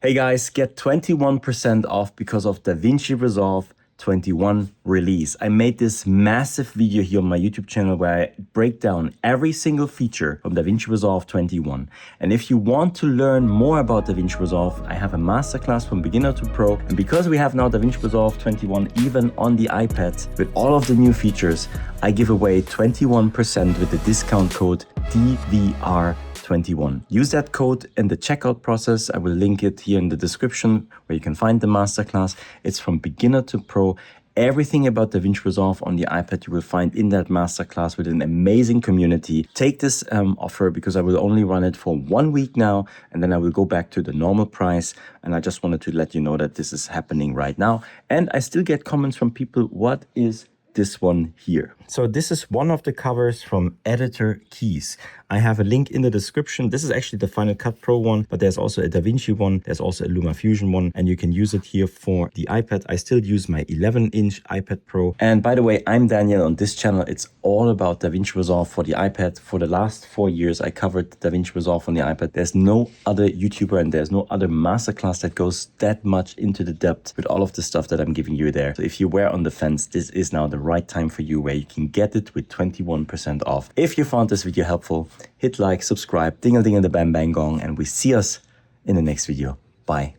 Hey guys, get 21% off because of DaVinci Resolve 21 release. I made this massive video here on my YouTube channel where I break down every single feature from DaVinci Resolve 21. And if you want to learn more about DaVinci Resolve, I have a masterclass from beginner to pro. And because we have now DaVinci Resolve 21 even on the iPad with all of the new features, I give away 21% with the discount code DVR21. Use that code in the checkout process. I will link it here in the description where you can find the masterclass. It's from beginner to pro. Everything about DaVinci Resolve on the iPad you will find in that masterclass with an amazing community. Take this offer because I will only run it for 1 week now, and then I will go back to the normal price. And I just wanted to let you know that this is happening right now. And I still get comments from people, what is this one here? So this is one of the covers from Editor Keys. I have a link in the description. This is actually the Final Cut Pro one, but there's also a DaVinci one. There's also a LumaFusion one, and you can use it here for the iPad. I still use my 11-inch iPad Pro. And by the way, I'm Daniel. On this channel, it's all about DaVinci Resolve for the iPad. For the last 4 years, I covered DaVinci Resolve on the iPad. There's no other YouTuber and there's no other masterclass that goes that much into the depth with all of the stuff that I'm giving you there. So if you were on the fence, this is now the right time for you where you can get it with 21% off. If you found this video helpful, hit like, subscribe, ding-a-ding-a-the-bang-bang gong, and we see us in the next video. Bye.